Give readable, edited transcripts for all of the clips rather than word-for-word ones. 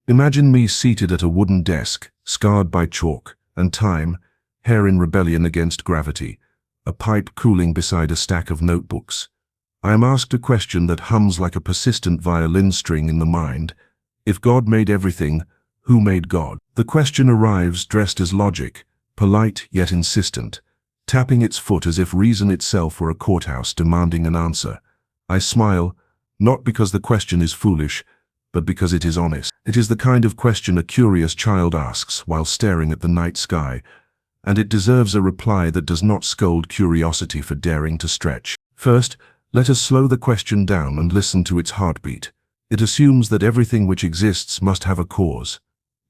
Imagine me seated at a wooden desk, scarred by chalk and time, hair in rebellion against gravity, a pipe cooling beside a stack of notebooks. I am asked a question that hums like a persistent violin string in the mind. If God made everything, who made God? The question arrives dressed as logic, polite yet insistent, tapping its foot as if reason itself were a courthouse demanding an answer. I smile, not because the question is foolish, but because it is honest. It is the kind of question a curious child asks while staring at the night sky, and it deserves a reply that does not scold curiosity for daring to stretch. First, let us slow the question down and listen to its heartbeat. It assumes that everything which exists must have a cause.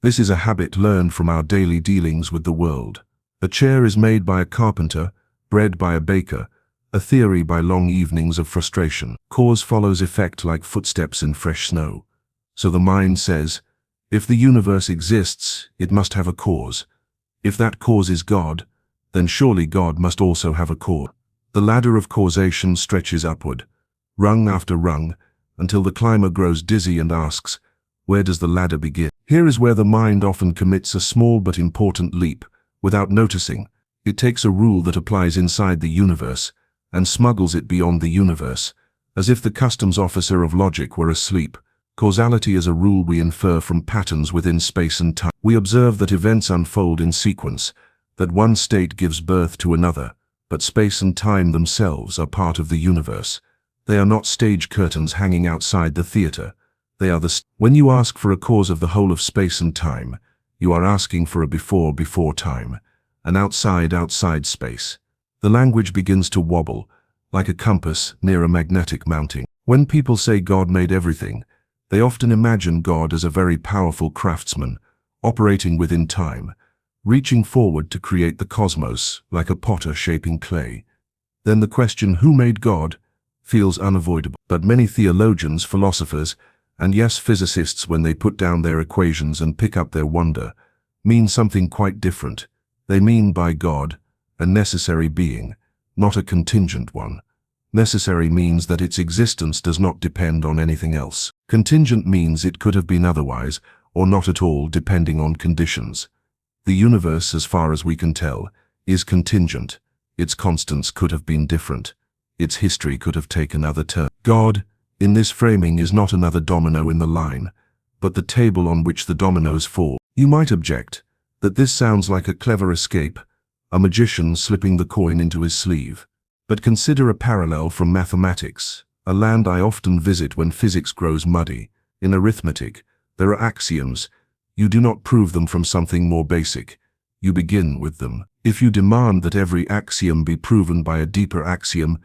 This is a habit learned from our daily dealings with the world. A chair is made by a carpenter, bread by a baker, a theory by long evenings of frustration. Cause follows effect like footsteps in fresh snow. So the mind says, if the universe exists, it must have a cause. If that cause is God, then surely God must also have a cause. The ladder of causation stretches upward, rung after rung, until the climber grows dizzy and asks, where does the ladder begin? Here is where the mind often commits a small but important leap. Without noticing, it takes a rule that applies inside the universe and smuggles it beyond the universe, as if the customs officer of logic were asleep. Causality is a rule we infer from patterns within space and time. We observe that events unfold in sequence, that one state gives birth to another, but space and time themselves are part of the universe. They are not stage curtains hanging outside the theater. They are When you ask for a cause of the whole of space and time, you are asking for a before time, an outside space. The language begins to wobble, like a compass near a magnetic mounting. When people say God made everything, they often imagine God as a very powerful craftsman, operating within time, reaching forward to create the cosmos like a potter shaping clay. Then the question, who made God, feels unavoidable. But many theologians, philosophers, and yes, physicists, when they put down their equations and pick up their wonder, mean something quite different. They mean by God, a necessary being, not a contingent one. Necessary means that its existence does not depend on anything else. Contingent means it could have been otherwise, or not at all, depending on conditions. The universe, as far as we can tell, is contingent. Its constants could have been different. Its history could have taken other turns. God, in this framing, is not another domino in the line, but the table on which the dominoes fall. You might object that this sounds like a clever escape, a magician slipping the coin into his sleeve. But consider a parallel from mathematics, a land I often visit when physics grows muddy. In arithmetic, there are axioms. You do not prove them from something more basic. You begin with them. If you demand that every axiom be proven by a deeper axiom,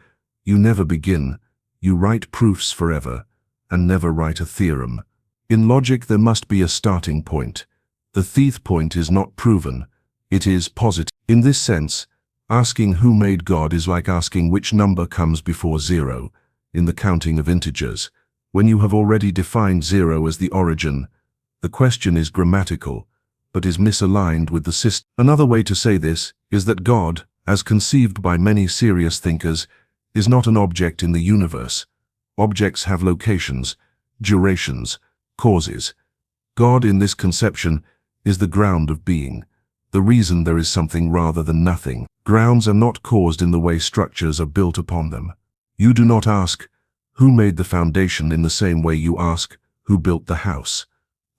you never begin. You write proofs forever, and never write a theorem. In logic, there must be a starting point. The thief point is not proven. It is positive. In this sense, asking who made God is like asking which number comes before zero in the counting of integers. When you have already defined zero as the origin, the question is grammatical, but is misaligned with the system. Another way to say this is that God, as conceived by many serious thinkers, is not an object in the universe. Objects have locations, durations, causes. God in this conception is the ground of being, the reason there is something rather than nothing. Grounds are not caused in the way structures are built upon them. You do not ask, who made the foundation, in the same way you ask, who built the house.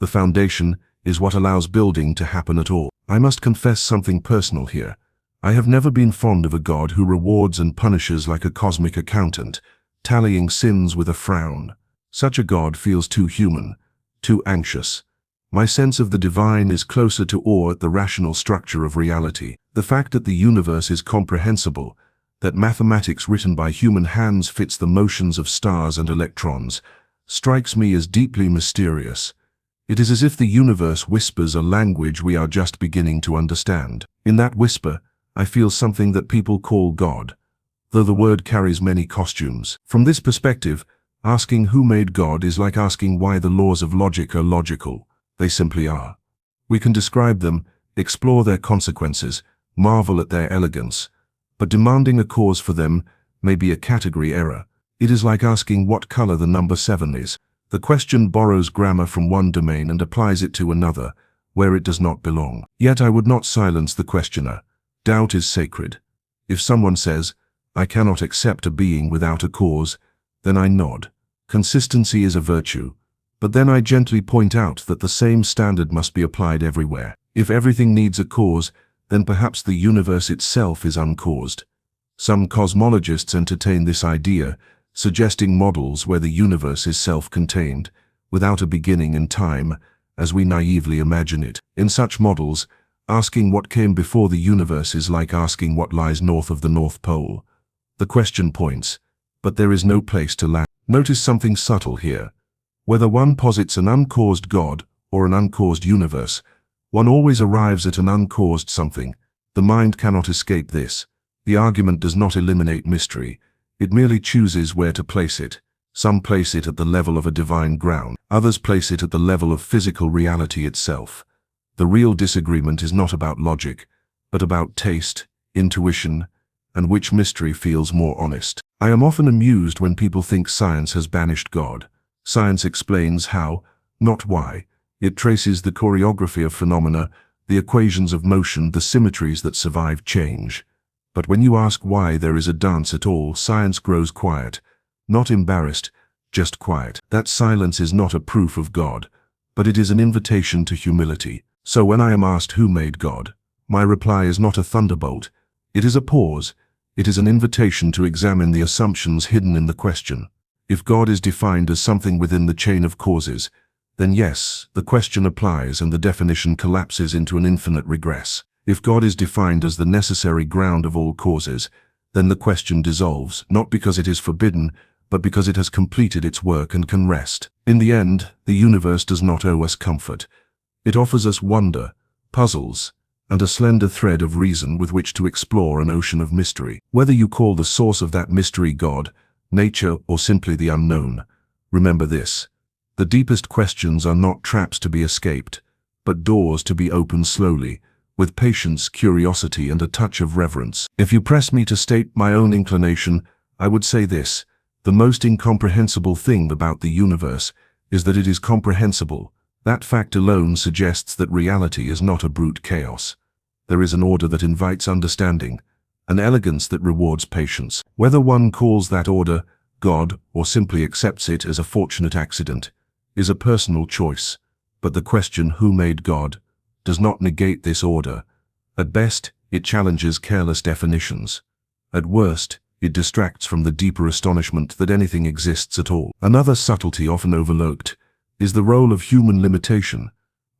The foundation is what allows building to happen at all. I must confess something personal here. I have never been fond of a God who rewards and punishes like a cosmic accountant, tallying sins with a frown. Such a God feels too human, too anxious. My sense of the divine is closer to awe at the rational structure of reality. The fact that the universe is comprehensible, that mathematics written by human hands fits the motions of stars and electrons, strikes me as deeply mysterious. It is as if the universe whispers a language we are just beginning to understand. In that whisper, I feel something that people call God, though the word carries many costumes. From this perspective, asking who made God is like asking why the laws of logic are logical. They simply are. We can describe them, explore their consequences, marvel at their elegance, but demanding a cause for them may be a category error. It is like asking what color the number 7 is. The question borrows grammar from one domain and applies it to another, where it does not belong. Yet I would not silence the questioner. Doubt is sacred. If someone says, "I cannot accept a being without a cause," then I nod. Consistency is a virtue. But then I gently point out that the same standard must be applied everywhere. If everything needs a cause, then perhaps the universe itself is uncaused. Some cosmologists entertain this idea, suggesting models where the universe is self-contained, without a beginning in time, as we naively imagine it. In such models, asking what came before the universe is like asking what lies north of the North Pole. The question points, but there is no place to land. Notice something subtle here. Whether one posits an uncaused God or an uncaused universe, one always arrives at an uncaused something. The mind cannot escape this. The argument does not eliminate mystery. It merely chooses where to place it. Some place it at the level of a divine ground. Others place it at the level of physical reality itself. The real disagreement is not about logic, but about taste, intuition, and which mystery feels more honest. I am often amused when people think science has banished God. Science explains how, not why. It traces the choreography of phenomena, the equations of motion, the symmetries that survive change. But when you ask why there is a dance at all, science grows quiet. Not embarrassed, just quiet. That silence is not a proof of God, but it is an invitation to humility. So when I am asked who made God, my reply is not a thunderbolt. It is a pause. It is an invitation to examine the assumptions hidden in the question. If God is defined as something within the chain of causes, then yes, the question applies and the definition collapses into an infinite regress. If God is defined as the necessary ground of all causes, then the question dissolves, not because it is forbidden, but because it has completed its work and can rest. In the end, the universe does not owe us comfort. It offers us wonder, puzzles, and a slender thread of reason with which to explore an ocean of mystery. Whether you call the source of that mystery God, nature, or simply the unknown, remember this. The deepest questions are not traps to be escaped, but doors to be opened slowly, with patience, curiosity, and a touch of reverence. If you press me to state my own inclination, I would say this. The most incomprehensible thing about the universe is that it is comprehensible. That fact alone suggests that reality is not a brute chaos. There is an order that invites understanding, an elegance that rewards patience. Whether one calls that order God or simply accepts it as a fortunate accident is a personal choice, but the question who made God does not negate this order. At best, it challenges careless definitions. At worst, it distracts from the deeper astonishment that anything exists at all. Another subtlety often overlooked is the role of human limitation.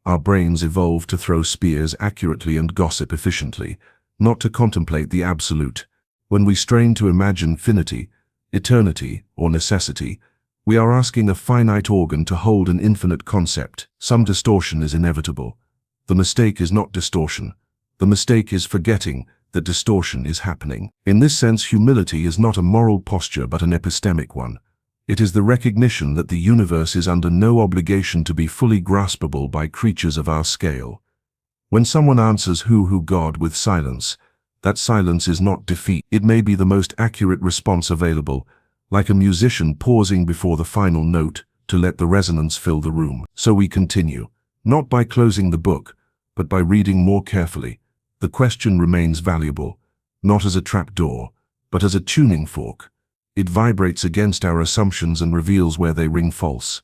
Our brains evolved to throw spears accurately and gossip efficiently, not to contemplate the absolute. When we strain to imagine finity, eternity, or necessity, we are asking a finite organ to hold an infinite concept. Some distortion is inevitable. The mistake is not distortion. The mistake is forgetting that distortion is happening. In this sense, humility is not a moral posture but an epistemic one. It is the recognition that the universe is under no obligation to be fully graspable by creatures of our scale. When someone answers who God with silence, that silence is not defeat. It may be the most accurate response available, like a musician pausing before the final note to let the resonance fill the room. So we continue, not by closing the book, but by reading more carefully. The question remains valuable, not as a trapdoor, but as a tuning fork. It vibrates against our assumptions and reveals where they ring false.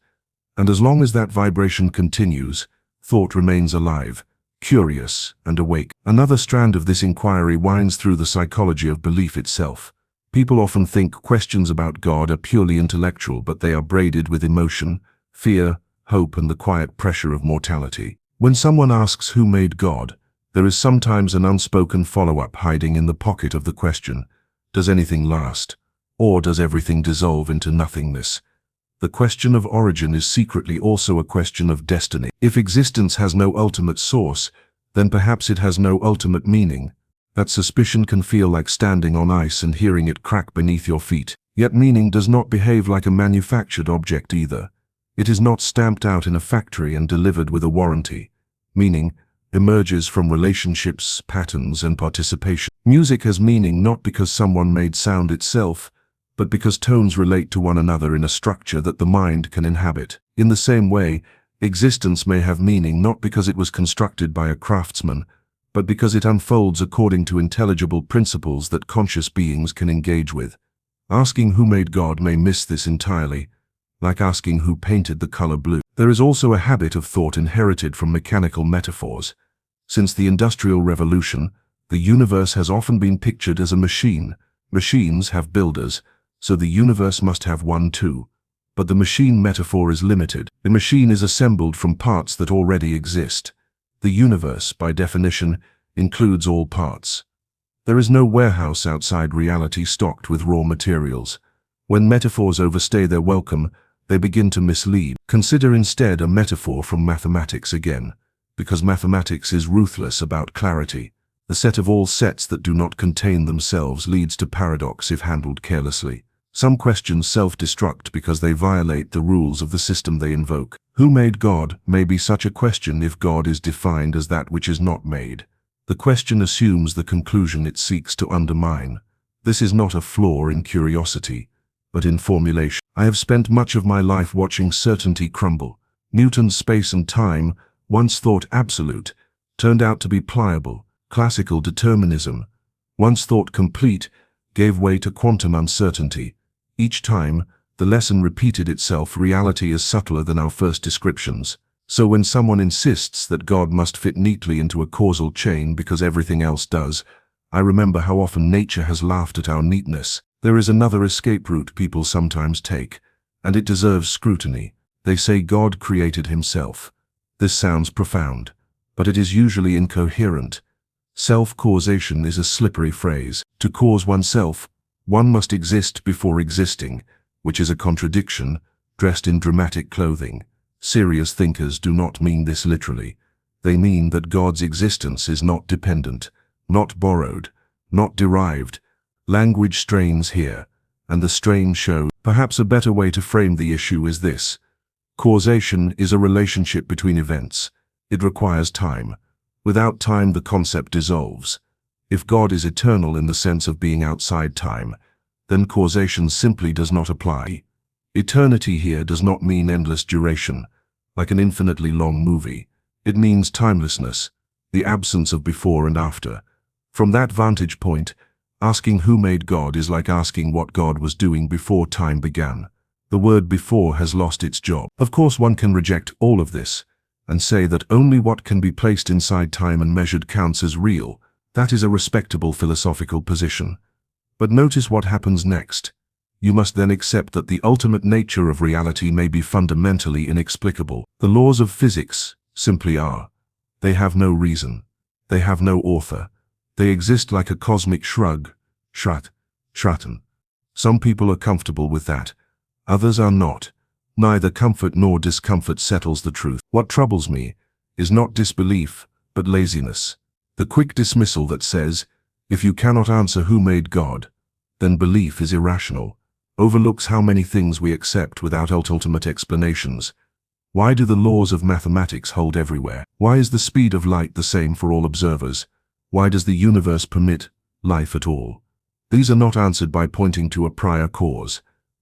And as long as that vibration continues, thought remains alive, curious, and awake. Another strand of this inquiry winds through the psychology of belief itself. People often think questions about God are purely intellectual, but they are braided with emotion, fear, hope, and the quiet pressure of mortality. When someone asks who made God, there is sometimes an unspoken follow-up hiding in the pocket of the question. Does anything last? Or does everything dissolve into nothingness? The question of origin is secretly also a question of destiny. If existence has no ultimate source, then perhaps it has no ultimate meaning. That suspicion can feel like standing on ice and hearing it crack beneath your feet. Yet meaning does not behave like a manufactured object either. It is not stamped out in a factory and delivered with a warranty. Meaning emerges from relationships, patterns, and participation. Music has meaning not because someone made sound itself, but because tones relate to one another in a structure that the mind can inhabit. In the same way, existence may have meaning not because it was constructed by a craftsman, but because it unfolds according to intelligible principles that conscious beings can engage with. Asking who made God may miss this entirely, like asking who painted the color blue. There is also a habit of thought inherited from mechanical metaphors. Since the Industrial Revolution, the universe has often been pictured as a machine. Machines have builders, so the universe must have one too. But the machine metaphor is limited. The machine is assembled from parts that already exist. The universe, by definition, includes all parts. There is no warehouse outside reality stocked with raw materials. When metaphors overstay their welcome, they begin to mislead. Consider instead a metaphor from mathematics again, because mathematics is ruthless about clarity. The set of all sets that do not contain themselves leads to paradox if handled carelessly. Some questions self-destruct because they violate the rules of the system they invoke. Who made God may be such a question if God is defined as that which is not made. The question assumes the conclusion it seeks to undermine. This is not a flaw in curiosity, but in formulation. I have spent much of my life watching certainty crumble. Newton's space and time, once thought absolute, turned out to be pliable. Classical determinism, once thought complete, gave way to quantum uncertainty. Each time, the lesson repeated itself. Reality is subtler than our first descriptions. So when someone insists that God must fit neatly into a causal chain because everything else does, I remember how often nature has laughed at our neatness. There is another escape route people sometimes take, and it deserves scrutiny. They say God created himself. This sounds profound, but it is usually incoherent. Self-causation is a slippery phrase. To cause oneself, one must exist before existing, which is a contradiction, dressed in dramatic clothing. Serious thinkers do not mean this literally. They mean that God's existence is not dependent, not borrowed, not derived. Language strains here, and the strain shows. Perhaps a better way to frame the issue is this. Causation is a relationship between events. It requires time. Without time, the concept dissolves. If God is eternal in the sense of being outside time, then causation simply does not apply. Eternity here does not mean endless duration, like an infinitely long movie. It means timelessness, the absence of before and after. From that vantage point, asking who made God is like asking what God was doing before time began. The word before has lost its job. Of course, one can reject all of this and say that only what can be placed inside time and measured counts as real. That is a respectable philosophical position. But notice what happens next. You must then accept that the ultimate nature of reality may be fundamentally inexplicable. The laws of physics simply are. They have no reason. They have no author. They exist like a cosmic shrug. Shratten. Some people are comfortable with that. Others are not. Neither comfort nor discomfort settles the truth. What troubles me is not disbelief, but laziness. The quick dismissal that says, if you cannot answer who made God, then belief is irrational, overlooks how many things we accept without ultimate explanations. Why do the laws of mathematics hold everywhere? Why is the speed of light the same for all observers? Why does the universe permit life at all? These are not answered by pointing to a prior cause.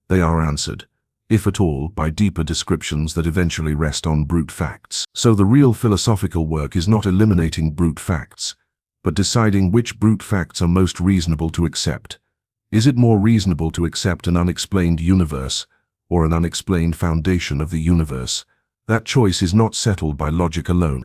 They are answered, if at all, by deeper descriptions that eventually rest on brute facts. So the real philosophical work is not eliminating brute facts, but deciding which brute facts are most reasonable to accept. Is it more reasonable to accept an unexplained universe or an unexplained foundation of the universe? That choice is not settled by logic alone.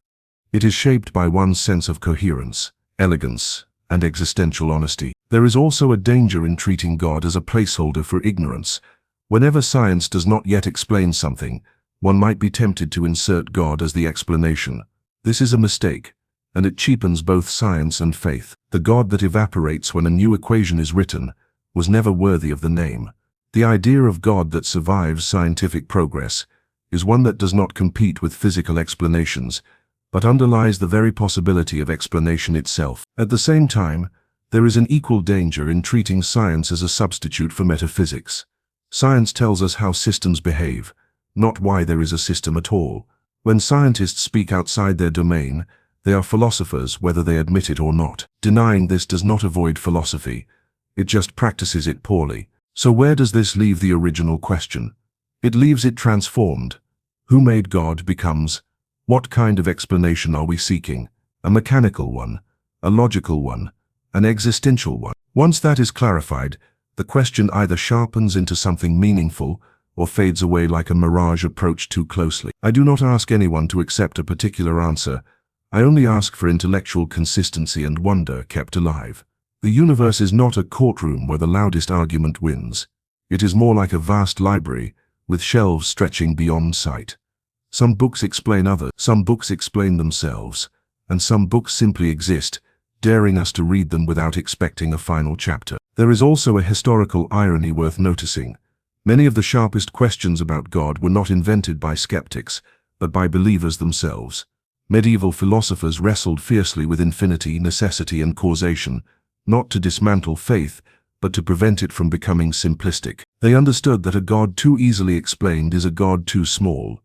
It is shaped by one's sense of coherence, elegance, and existential honesty. There is also a danger in treating God as a placeholder for ignorance. Whenever science does not yet explain something, one might be tempted to insert God as the explanation. This is a mistake, and it cheapens both science and faith. The God that evaporates when a new equation is written was never worthy of the name. The idea of God that survives scientific progress is one that does not compete with physical explanations, but underlies the very possibility of explanation itself. At the same time, there is an equal danger in treating science as a substitute for metaphysics. Science tells us how systems behave, not why there is a system at all. When scientists speak outside their domain, they are philosophers whether they admit it or not. Denying this does not avoid philosophy, it just practices it poorly. So where does this leave the original question? It leaves it transformed. Who made God becomes, what kind of explanation are we seeking? A mechanical one, a logical one, an existential one. Once that is clarified, the question either sharpens into something meaningful or fades away like a mirage approached too closely. I do not ask anyone to accept a particular answer. I only ask for intellectual consistency and wonder kept alive. The universe is not a courtroom where the loudest argument wins. It is more like a vast library, with shelves stretching beyond sight. Some books explain others, some books explain themselves, and some books simply exist, daring us to read them without expecting a final chapter. There is also a historical irony worth noticing. Many of the sharpest questions about God were not invented by skeptics, but by believers themselves. Medieval philosophers wrestled fiercely with infinity, necessity, and causation, not to dismantle faith, but to prevent it from becoming simplistic. They understood that a God too easily explained is a God too small.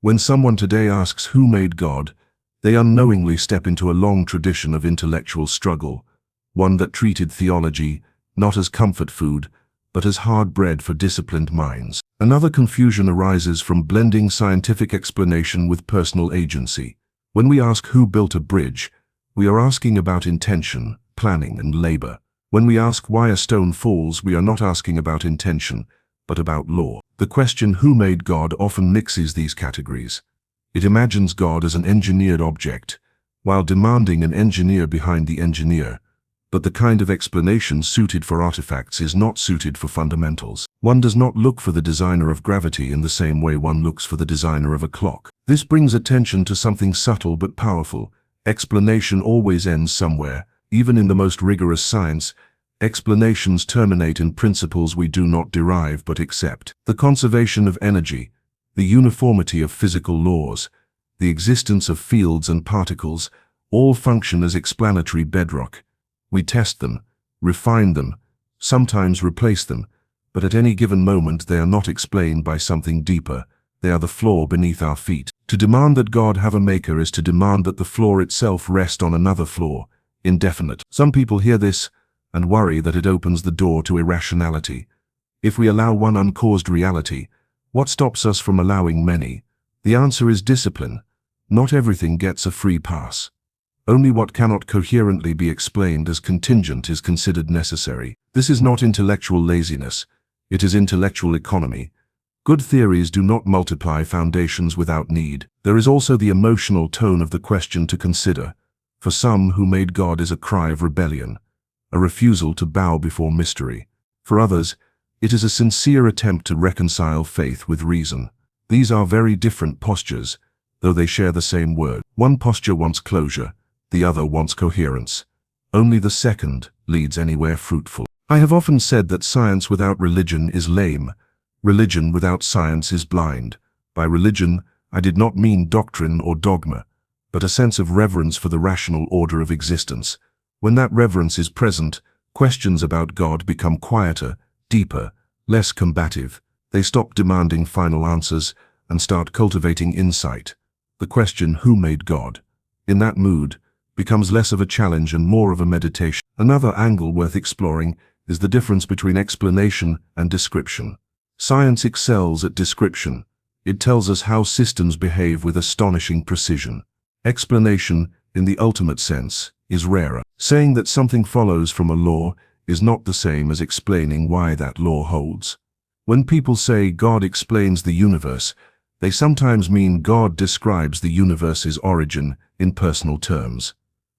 When someone today asks who made God, they unknowingly step into a long tradition of intellectual struggle, one that treated theology not as comfort food, but as hard bread for disciplined minds. Another confusion arises from blending scientific explanation with personal agency. When we ask who built a bridge, we are asking about intention, planning, and labor. When we ask why a stone falls, we are not asking about intention, but about law. The question who made God often mixes these categories. It imagines God as an engineered object, while demanding an engineer behind the engineer. But the kind of explanation suited for artifacts is not suited for fundamentals. One does not look for the designer of gravity in the same way one looks for the designer of a clock. This brings attention to something subtle but powerful. Explanation always ends somewhere. Even in the most rigorous science, explanations terminate in principles we do not derive but accept. The conservation of energy, the uniformity of physical laws, the existence of fields and particles, all function as explanatory bedrock. We test them, refine them, sometimes replace them, but at any given moment they are not explained by something deeper. They are the floor beneath our feet. To demand that God have a maker is to demand that the floor itself rest on another floor, indefinite. Some people hear this and worry that it opens the door to irrationality. If we allow one uncaused reality, what stops us from allowing many? The answer is discipline. Not everything gets a free pass. Only what cannot coherently be explained as contingent is considered necessary. This is not intellectual laziness. It is intellectual economy. Good theories do not multiply foundations without need. There is also the emotional tone of the question to consider. For some, who made God is a cry of rebellion, a refusal to bow before mystery. For others, it is a sincere attempt to reconcile faith with reason. These are very different postures, though they share the same word. One posture wants closure, the other wants coherence. Only the second leads anywhere fruitful. I have often said that science without religion is lame. Religion without science is blind. By religion, I did not mean doctrine or dogma, but a sense of reverence for the rational order of existence. When that reverence is present, questions about God become quieter, deeper, less combative. They stop demanding final answers and start cultivating insight. The question, who made God, in that mood, becomes less of a challenge and more of a meditation. Another angle worth exploring is the difference between explanation and description. Science excels at description. It tells us how systems behave with astonishing precision. Explanation, in the ultimate sense, is rarer. Saying that something follows from a law is not the same as explaining why that law holds. When people say God explains the universe, they sometimes mean God describes the universe's origin in personal terms.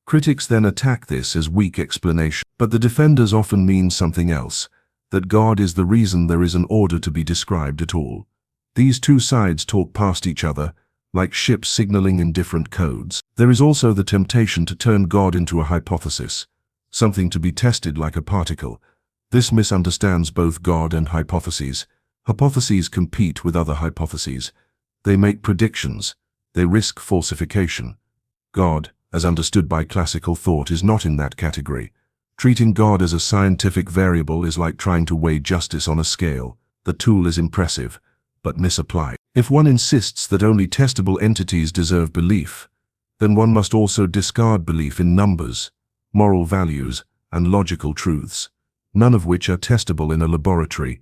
Critics then attack this as weak explanation, but the defenders often mean something else, that God is the reason there is an order to be described at all. These two sides talk past each other, like ships signaling in different codes. There is also the temptation to turn God into a hypothesis, something to be tested like a particle. This misunderstands both God and hypotheses. Hypotheses compete with other hypotheses. They make predictions. They risk falsification. God, as understood by classical thought, is not in that category. Treating God as a scientific variable is like trying to weigh justice on a scale. The tool is impressive, but misapplied. If one insists that only testable entities deserve belief, then one must also discard belief in numbers, moral values, and logical truths. none of which are testable in a laboratory.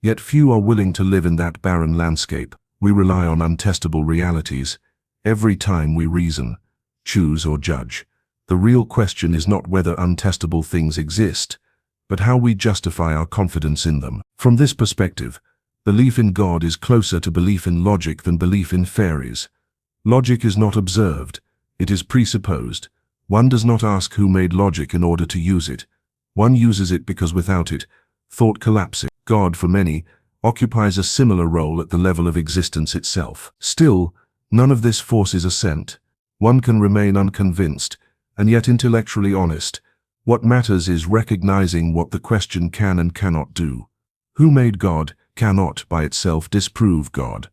Yet few are willing to live in that barren landscape. We rely on untestable realities every time we reason, choose or judge. The real question is not whether untestable things exist, but how we justify our confidence in them. From this perspective, belief in God is closer to belief in logic than belief in fairies. Logic is not observed, it is presupposed. One does not ask who made logic in order to use it. One uses it because without it, thought collapses. God, for many, occupies a similar role at the level of existence itself. Still, none of this forces assent. One can remain unconvinced, and yet intellectually honest. What matters is recognizing what the question can and cannot do. Who made God cannot by itself disprove God,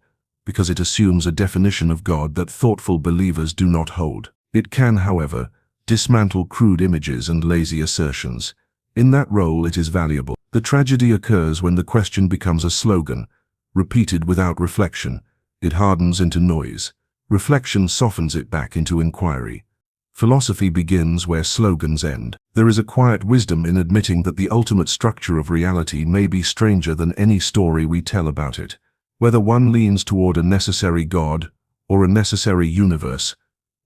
because it assumes a definition of God that thoughtful believers do not hold. It can, however, dismantle crude images and lazy assertions. In that role it is valuable. The tragedy occurs when the question becomes a slogan, repeated without reflection. It hardens into noise. Reflection softens it back into inquiry. Philosophy begins where slogans end. There is a quiet wisdom in admitting that the ultimate structure of reality may be stranger than any story we tell about it. Whether one leans toward a necessary God or a necessary universe,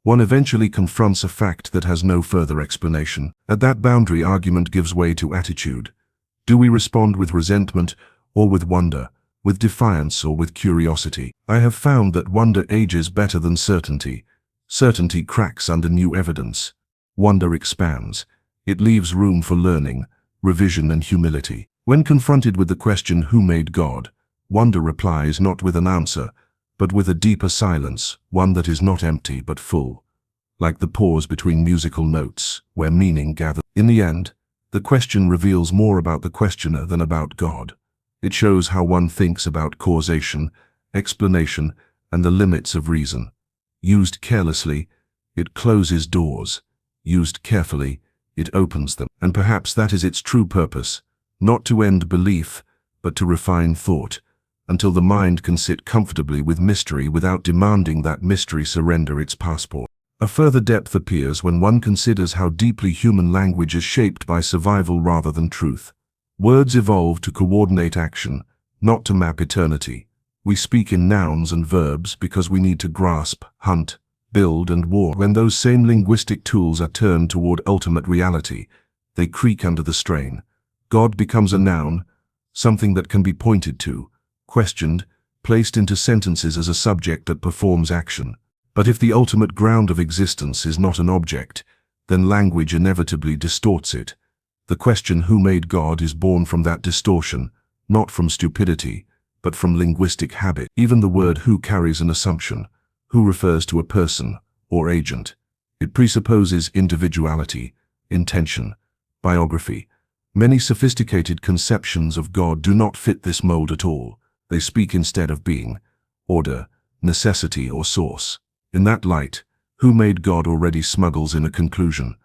one eventually confronts a fact that has no further explanation. At that boundary, argument gives way to attitude. Do we respond with resentment or with wonder, with defiance or with curiosity? I have found that wonder ages better than certainty. Certainty cracks under new evidence. Wonder expands. It leaves room for learning, revision and humility. When confronted with the question, who made God? Wonder replies not with an answer, but with a deeper silence, one that is not empty but full, like the pause between musical notes, where meaning gathers. In the end, the question reveals more about the questioner than about God. It shows how one thinks about causation, explanation, and the limits of reason. Used carelessly, it closes doors. Used carefully, it opens them. And perhaps that is its true purpose, not to end belief, but to refine thought, until the mind can sit comfortably with mystery without demanding that mystery surrender its passport. A further depth appears when one considers how deeply human language is shaped by survival rather than truth. Words evolve to coordinate action, not to map eternity. We speak in nouns and verbs because we need to grasp, hunt, build, and war. When those same linguistic tools are turned toward ultimate reality, they creak under the strain. God becomes a noun, something that can be pointed to, questioned, placed into sentences as a subject that performs action. But if the ultimate ground of existence is not an object, then language inevitably distorts it. The question, who made God, is born from that distortion, not from stupidity, but from linguistic habit. Even the word who carries an assumption. Who refers to a person or agent. It presupposes individuality, intention, biography. Many sophisticated conceptions of God do not fit this mold at all. They speak instead of being, order, necessity, or source. In that light, who made God already smuggles in a conclusion,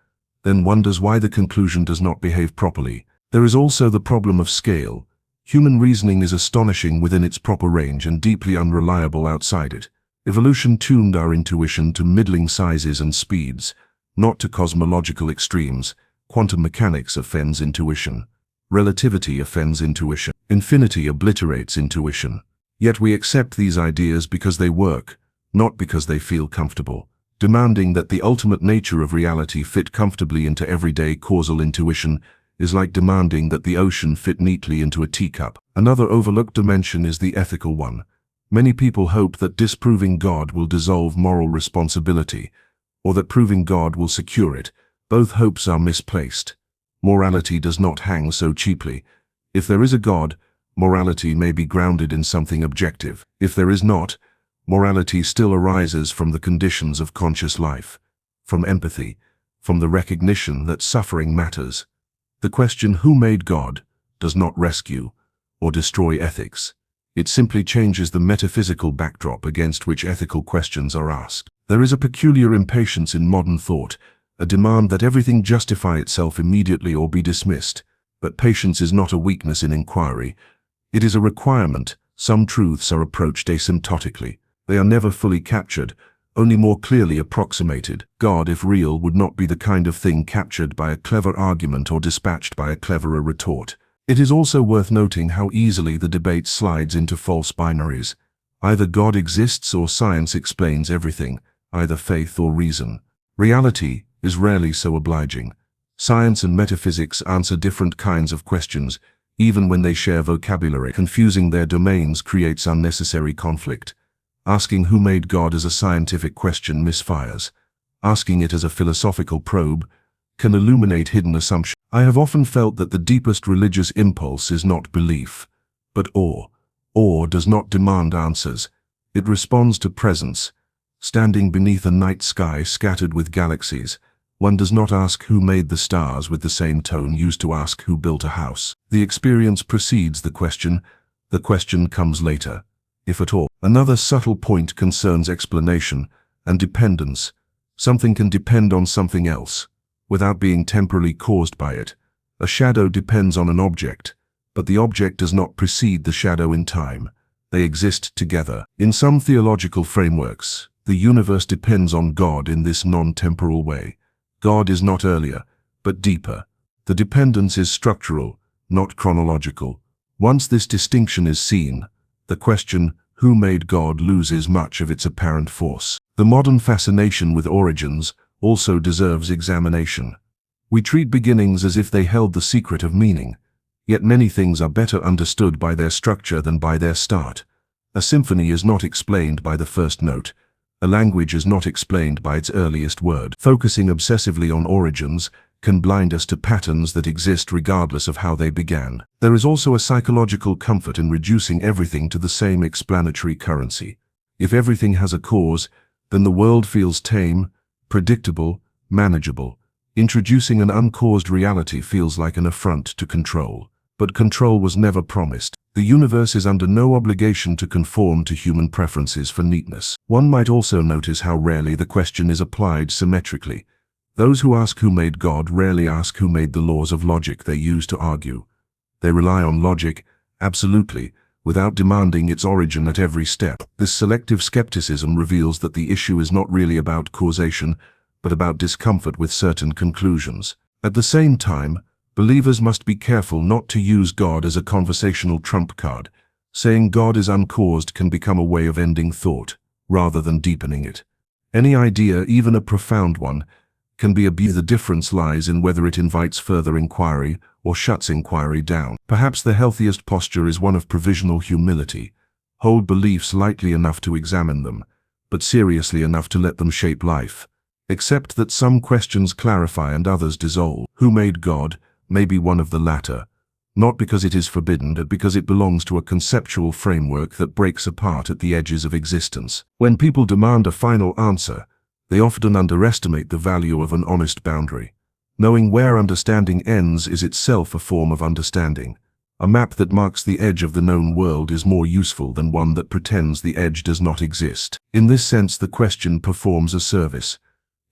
then wonders why the conclusion does not behave properly. There is also the problem of scale. Human reasoning is astonishing within its proper range and deeply unreliable outside it. Evolution tuned our intuition to middling sizes and speeds, not to cosmological extremes. Quantum mechanics offends intuition. Relativity offends intuition. Infinity obliterates intuition. Yet we accept these ideas because they work, not because they feel comfortable. Demanding that the ultimate nature of reality fit comfortably into everyday causal intuition is like demanding that the ocean fit neatly into a teacup. Another overlooked dimension is the ethical one. Many people hope that disproving God will dissolve moral responsibility, or that proving God will secure it. Both hopes are misplaced. Morality does not hang so cheaply. If there is a God, morality may be grounded in something objective. If there is not, morality still arises from the conditions of conscious life, from empathy, from the recognition that suffering matters. The question, who made God, does not rescue or destroy ethics. It simply changes the metaphysical backdrop against which ethical questions are asked. There is a peculiar impatience in modern thought, a demand that everything justify itself immediately or be dismissed. But patience is not a weakness in inquiry. It is a requirement. Some truths are approached asymptotically. They are never fully captured, only more clearly approximated. God, if real, would not be the kind of thing captured by a clever argument or dispatched by a cleverer retort. It is also worth noting how easily the debate slides into false binaries. Either God exists or science explains everything, either faith or reason. Reality is rarely so obliging. Science and metaphysics answer different kinds of questions, even when they share vocabulary. Confusing their domains creates unnecessary conflict. Asking who made God as a scientific question misfires. Asking it as a philosophical probe can illuminate hidden assumptions. I have often felt that the deepest religious impulse is not belief, but awe. Awe does not demand answers. It responds to presence. Standing beneath a night sky scattered with galaxies, one does not ask who made the stars with the same tone used to ask who built a house. The experience precedes the question comes later, if at all. Another subtle point concerns explanation and dependence. Something can depend on something else, without being temporally caused by it. A shadow depends on an object, but the object does not precede the shadow in time. They exist together. In some theological frameworks, the universe depends on God in this non-temporal way. God is not earlier, but deeper. The dependence is structural, not chronological. Once this distinction is seen, the question, who made God, loses much of its apparent force. The modern fascination with origins also deserves examination. We treat beginnings as if they held the secret of meaning, yet many things are better understood by their structure than by their start. A symphony is not explained by the first note. A language is not explained by its earliest word. Focusing obsessively on origins can blind us to patterns that exist regardless of how they began. There is also a psychological comfort in reducing everything to the same explanatory currency. If everything has a cause, then the world feels tame, predictable, manageable. Introducing an uncaused reality feels like an affront to control. But control was never promised. The universe is under no obligation to conform to human preferences for neatness. One might also notice how rarely the question is applied symmetrically. Those who ask who made God rarely ask who made the laws of logic they use to argue. They rely on logic, absolutely, without demanding its origin at every step. This selective skepticism reveals that the issue is not really about causation, but about discomfort with certain conclusions. At the same time, believers must be careful not to use God as a conversational trump card. Saying God is uncaused can become a way of ending thought, rather than deepening it. Any idea, even a profound one, can be abused. The difference lies in whether it invites further inquiry or shuts inquiry down. Perhaps the healthiest posture is one of provisional humility. Hold beliefs lightly enough to examine them, but seriously enough to let them shape life. Accept that some questions clarify and others dissolve. Who made God may be one of the latter, not because it is forbidden, but because it belongs to a conceptual framework that breaks apart at the edges of existence. When people demand a final answer, they often underestimate the value of an honest boundary. Knowing where understanding ends is itself a form of understanding. A map that marks the edge of the known world is more useful than one that pretends the edge does not exist. In this sense, the question performs a service.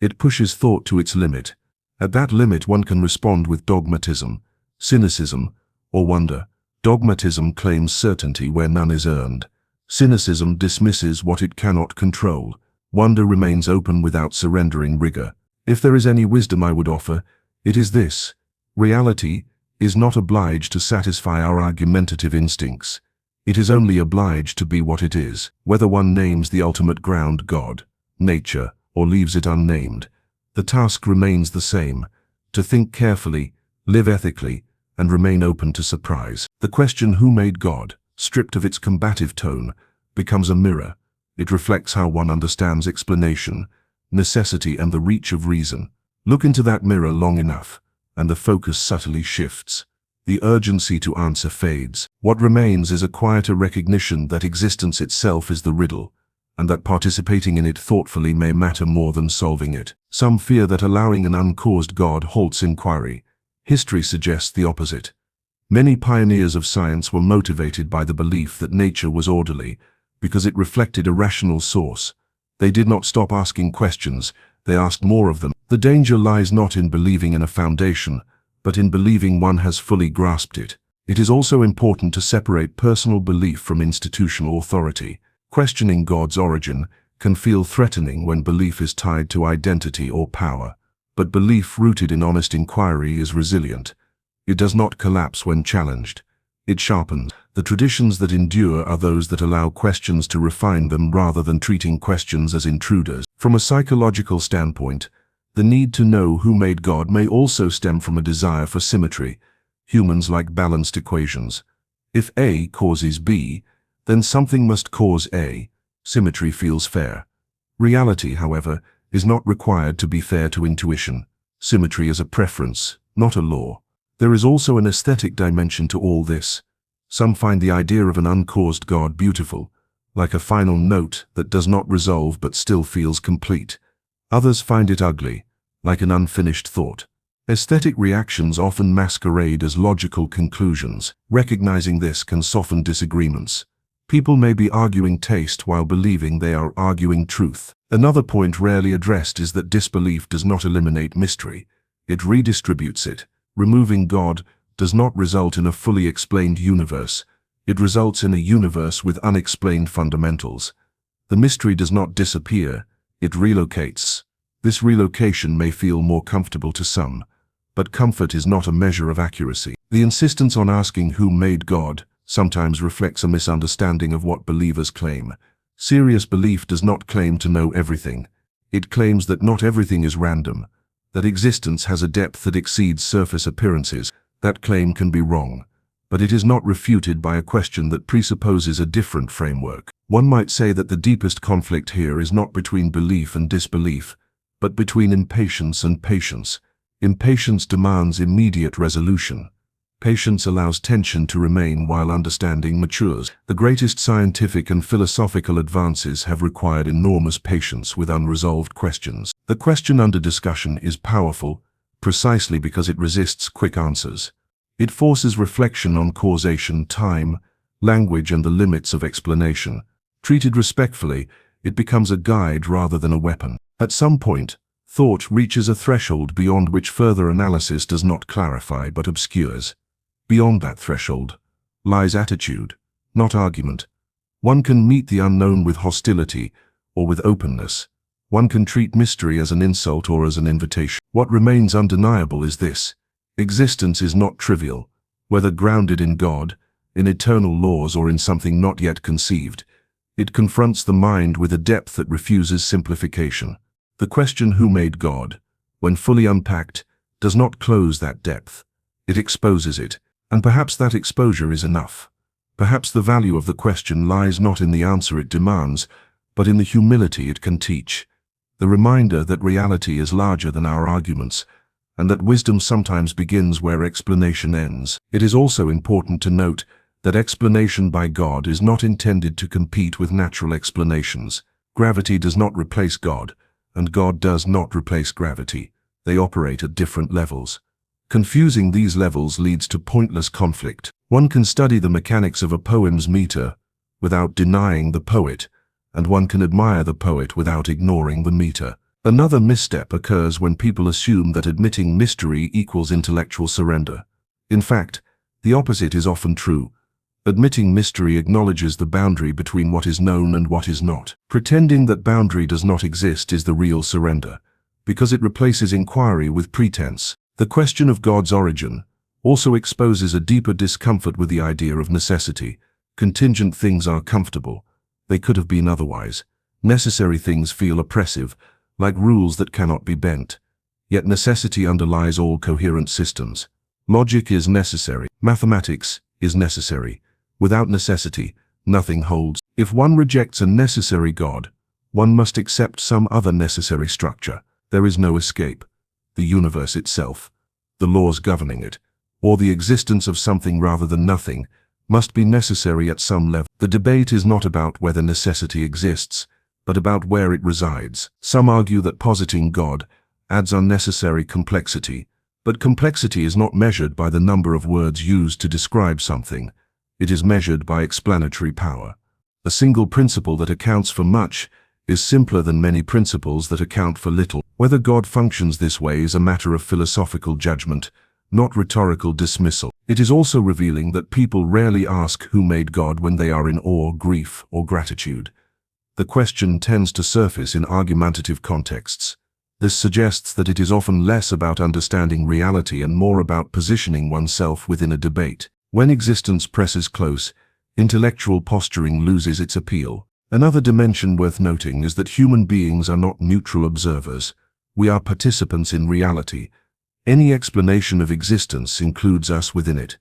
It pushes thought to its limit. At that limit, one can respond with dogmatism, cynicism, or wonder. Dogmatism claims certainty where none is earned. Cynicism dismisses what it cannot control. Wonder remains open without surrendering rigor. If there is any wisdom I would offer, it is this: reality is not obliged to satisfy our argumentative instincts. It is only obliged to be what it is. Whether one names the ultimate ground God, nature, or leaves it unnamed, the task remains the same: to think carefully, live ethically, and remain open to surprise. The question, who made God, stripped of its combative tone, becomes a mirror. It reflects how one understands explanation, necessity, and the reach of reason. Look into that mirror long enough, and the focus subtly shifts. The urgency to answer fades. What remains is a quieter recognition that existence itself is the riddle, and that participating in it thoughtfully may matter more than solving it. Some fear that allowing an uncaused God halts inquiry. History suggests the opposite. Many pioneers of science were motivated by the belief that nature was orderly, because it reflected a rational source. They did not stop asking questions, they asked more of them. The danger lies not in believing in a foundation, but in believing one has fully grasped it. It is also important to separate personal belief from institutional authority. Questioning God's origin can feel threatening when belief is tied to identity or power. But belief rooted in honest inquiry is resilient. It does not collapse when challenged. It sharpens. The traditions that endure are those that allow questions to refine them rather than treating questions as intruders. From a psychological standpoint, the need to know who made God may also stem from a desire for symmetry. Humans like balanced equations. If A causes B, then something must cause A. Symmetry feels fair. Reality, however, is not required to be fair to intuition. Symmetry is a preference, not a law. There is also an aesthetic dimension to all this. Some find the idea of an uncaused God beautiful, like a final note that does not resolve but still feels complete. Others find it ugly, like an unfinished thought. Aesthetic reactions often masquerade as logical conclusions. Recognizing this can soften disagreements. People may be arguing taste while believing they are arguing truth. Another point rarely addressed is that disbelief does not eliminate mystery. It redistributes it. Removing God does not result in a fully explained universe. It results in a universe with unexplained fundamentals. The mystery does not disappear, it relocates. This relocation may feel more comfortable to some, but comfort is not a measure of accuracy. The insistence on asking who made God sometimes reflects a misunderstanding of what believers claim. Serious belief does not claim to know everything. It claims that not everything is random, that existence has a depth that exceeds surface appearances. That claim can be wrong, but it is not refuted by a question that presupposes a different framework. One might say that the deepest conflict here is not between belief and disbelief, but between impatience and patience. Impatience demands immediate resolution. Patience allows tension to remain while understanding matures. The greatest scientific and philosophical advances have required enormous patience with unresolved questions. The question under discussion is powerful, precisely because it resists quick answers. It forces reflection on causation, time, language, and the limits of explanation. Treated respectfully, it becomes a guide rather than a weapon. At some point, thought reaches a threshold beyond which further analysis does not clarify but obscures. Beyond that threshold lies attitude, not argument. One can meet the unknown with hostility or with openness. One can treat mystery as an insult or as an invitation. What remains undeniable is this: existence is not trivial, whether grounded in God, in eternal laws, or in something not yet conceived. It confronts the mind with a depth that refuses simplification. The question who made God, when fully unpacked, does not close that depth. It exposes it, and perhaps that exposure is enough. Perhaps the value of the question lies not in the answer it demands, but in the humility it can teach. The reminder that reality is larger than our arguments, and that wisdom sometimes begins where explanation ends. It is also important to note that explanation by God is not intended to compete with natural explanations. Gravity does not replace God, and God does not replace gravity. They operate at different levels. Confusing these levels leads to pointless conflict. One can study the mechanics of a poem's meter without denying the poet, and one can admire the poet without ignoring the meter. Another misstep occurs when people assume that admitting mystery equals intellectual surrender. In fact, the opposite is often true. Admitting mystery acknowledges the boundary between what is known and what is not. Pretending that boundary does not exist is the real surrender, because it replaces inquiry with pretense. The question of God's origin also exposes a deeper discomfort with the idea of necessity. Contingent things are comfortable. They could have been otherwise. Necessary things feel oppressive, like rules that cannot be bent. Yet necessity underlies all coherent systems. Logic is necessary. Mathematics is necessary. Without necessity, nothing holds. If one rejects a necessary God, one must accept some other necessary structure. There is no escape. The universe itself, the laws governing it, or the existence of something rather than nothing, must be necessary at some level. The debate is not about whether necessity exists, but about where it resides. Some argue that positing God adds unnecessary complexity, but complexity is not measured by the number of words used to describe something. It is measured by explanatory power. A single principle that accounts for much is simpler than many principles that account for little. Whether God functions this way is a matter of philosophical judgment, not rhetorical dismissal. It is also revealing that people rarely ask who made God when they are in awe, grief, or gratitude. the question tends to surface in argumentative contexts. This suggests that it is often less about understanding reality and more about positioning oneself within a debate. When existence presses close, intellectual posturing loses its appeal. Another dimension worth noting is that human beings are not neutral observers. We are participants in reality. Any explanation of existence includes us within it.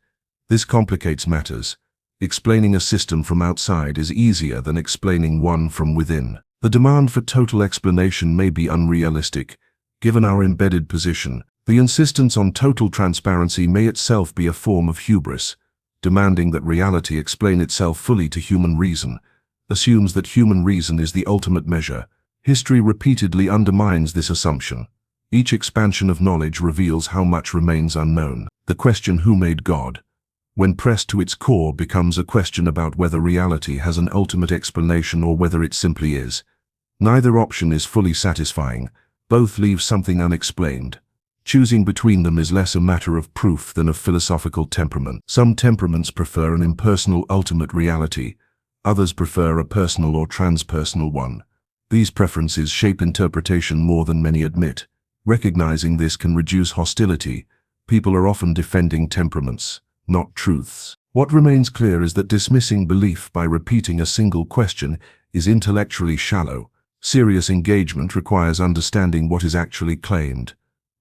This complicates matters. Explaining a system from outside is easier than explaining one from within. The demand for total explanation may be unrealistic, given our embedded position. The insistence on total transparency may itself be a form of hubris. Demanding that reality explain itself fully to human reason assumes that human reason is the ultimate measure. History repeatedly undermines this assumption. Each expansion of knowledge reveals how much remains unknown. The question, who made God, when pressed to its core, becomes a question about whether reality has an ultimate explanation or whether it simply is. Neither option is fully satisfying. Both leave something unexplained. Choosing between them is less a matter of proof than of philosophical temperament. Some temperaments prefer an impersonal ultimate reality. Others prefer a personal or transpersonal one. These preferences shape interpretation more than many admit. Recognizing this can reduce hostility. People are often defending temperaments, not truths. What remains clear is that dismissing belief by repeating a single question is intellectually shallow. Serious engagement requires understanding what is actually claimed.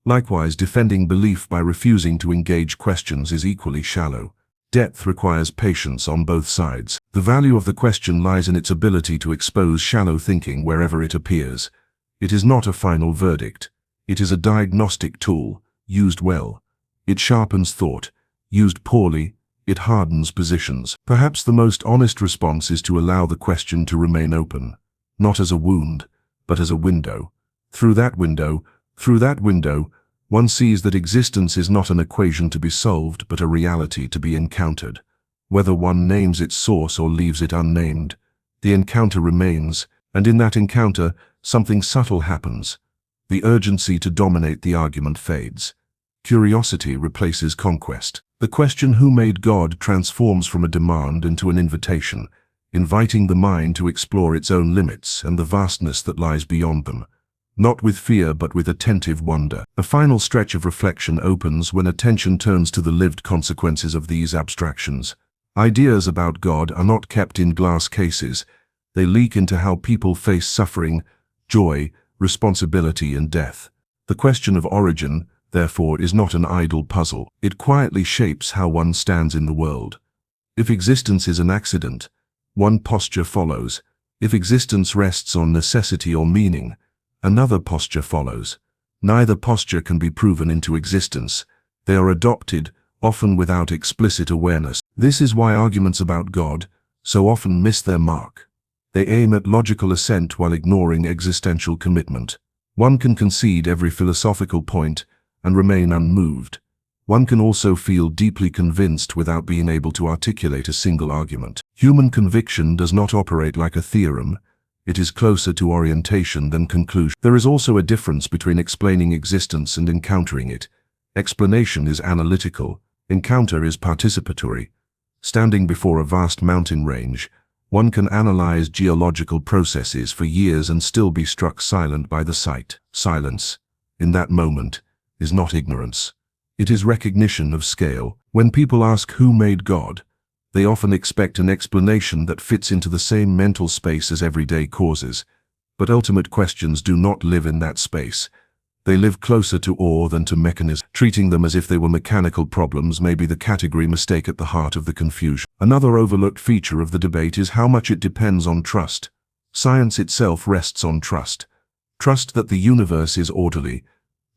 Likewise, defending belief by refusing to engage questions is equally shallow. Depth requires patience on both sides. The value of the question lies in its ability to expose shallow thinking wherever it appears. It is not a final verdict. It is a diagnostic tool, used well. It sharpens thought. Used poorly, it hardens positions. Perhaps the most honest response is to allow the question to remain open, not as a wound, but as a window. Through that window, one sees that existence is not an equation to be solved, but a reality to be encountered. Whether one names its source or leaves it unnamed, the encounter remains, and in that encounter, something subtle happens. The urgency to dominate the argument fades. Curiosity replaces conquest. The question, who made God, transforms from a demand into an invitation, inviting the mind to explore its own limits and the vastness that lies beyond them. Not with fear, but with attentive wonder. The final stretch of reflection opens when attention turns to the lived consequences of these abstractions. Ideas about God are not kept in glass cases. They leak into how people face suffering, joy, responsibility, and death. The question of origin, therefore, is not an idle puzzle. It quietly shapes how one stands in the world. If existence is an accident, one posture follows. If existence rests on necessity or meaning, another posture follows. Neither posture can be proven into existence. They are adopted, often without explicit awareness. This is why arguments about God so often miss their mark. They aim at logical assent while ignoring existential commitment. One can concede every philosophical point and remain unmoved. One can also feel deeply convinced without being able to articulate a single argument. Human conviction does not operate like a theorem. It is closer to orientation than conclusion. There is also a difference between explaining existence and encountering it. Explanation is analytical. Encounter is participatory. Standing before a vast mountain range, one can analyze geological processes for years and still be struck silent by the sight. Silence, in that moment, is not ignorance. It is recognition of scale. When people ask who made God, they often expect an explanation that fits into the same mental space as everyday causes. But ultimate questions do not live in that space. They live closer to awe than to mechanism. Treating them as if they were mechanical problems may be the category mistake at the heart of the confusion. Another overlooked feature of the debate is how much it depends on trust. Science itself rests on trust. Trust that the universe is orderly.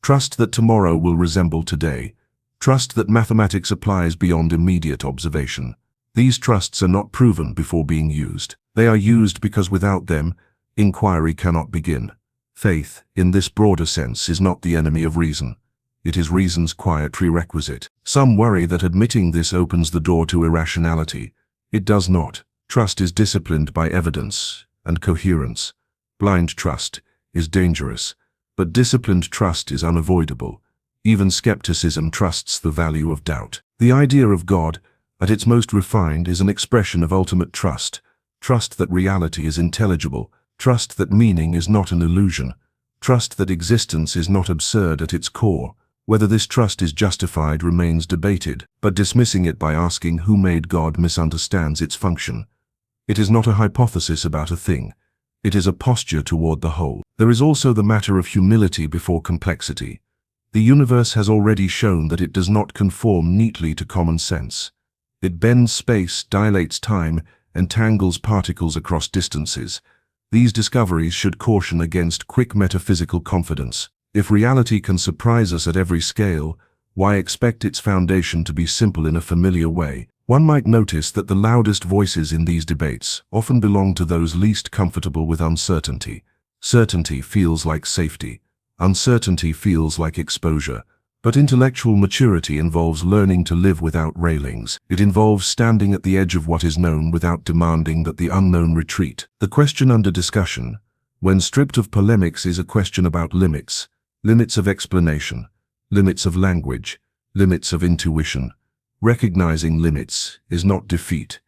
Trust that tomorrow will resemble today. Trust that mathematics applies beyond immediate observation. These trusts are not proven before being used. They are used because without them, inquiry cannot begin. Faith, in this broader sense, is not the enemy of reason. It is reason's quiet prerequisite. Some worry that admitting this opens the door to irrationality. It does not. Trust is disciplined by evidence and coherence. Blind trust is dangerous, but disciplined trust is unavoidable. Even skepticism trusts the value of doubt. The idea of God, at its most refined, is an expression of ultimate trust. Trust that reality is intelligible. Trust that meaning is not an illusion. Trust that existence is not absurd at its core. Whether this trust is justified remains debated, but dismissing it by asking who made God misunderstands its function. It is not a hypothesis about a thing. It is a posture toward the whole. There is also the matter of humility before complexity. The universe has already shown that it does not conform neatly to common sense. It bends space, dilates time, entangles particles across distances. These discoveries should caution against quick metaphysical confidence. If reality can surprise us at every scale, why expect its foundation to be simple in a familiar way? One might notice that the loudest voices in these debates often belong to those least comfortable with uncertainty. Certainty feels like safety. Uncertainty feels like exposure. But intellectual maturity involves learning to live without railings. It involves standing at the edge of what is known without demanding that the unknown retreat. The question under discussion, when stripped of polemics, is a question about limits. Limits of explanation, limits of language, limits of intuition. Recognizing limits is not defeat.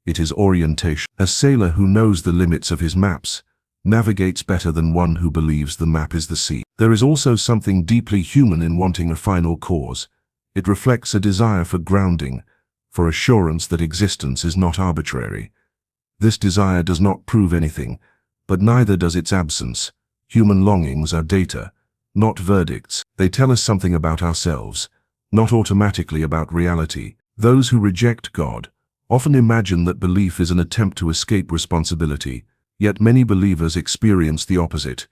It is orientation. A sailor who knows the limits of his maps navigates better than one who believes the map is the sea. There is also something deeply human in wanting a final cause. It reflects a desire for grounding, for assurance that existence is not arbitrary. This desire does not prove anything, but neither does its absence. Human longings are data, not verdicts. They tell us something about ourselves, not automatically about reality. Those who reject God often imagine that belief is an attempt to escape responsibility, yet many believers experience the opposite.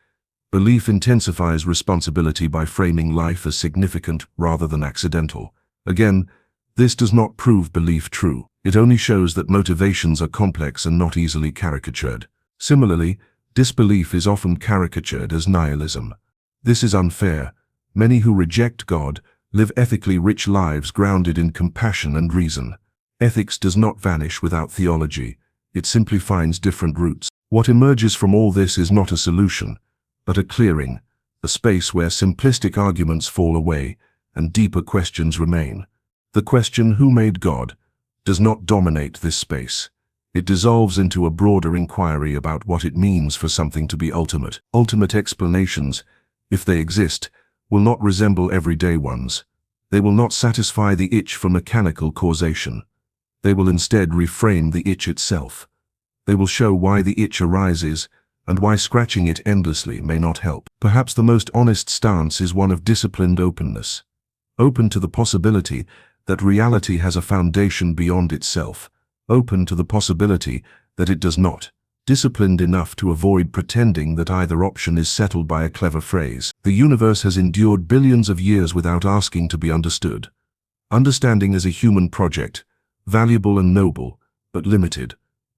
Belief intensifies responsibility by framing life as significant rather than accidental. Again, this does not prove belief true. It only shows that motivations are complex and not easily caricatured. Similarly, disbelief is often caricatured as nihilism. This is unfair. Many who reject God live ethically rich lives grounded in compassion and reason. Ethics does not vanish without theology. It simply finds different roots. What emerges from all this is not a solution, but a clearing, a space where simplistic arguments fall away and deeper questions remain. The question, who made God, does not dominate this space. It dissolves into a broader inquiry about what it means for something to be ultimate. Ultimate explanations, if they exist, will not resemble everyday ones. They will not satisfy the itch for mechanical causation. They will instead reframe the itch itself. They will show why the itch arises and why scratching it endlessly may not help. Perhaps the most honest stance is one of disciplined openness. Open to the possibility that reality has a foundation beyond itself. Open to the possibility that it does not. Disciplined enough to avoid pretending that either option is settled by a clever phrase. The universe has endured billions of years without asking to be understood. Understanding is a human project, valuable and noble, but limited.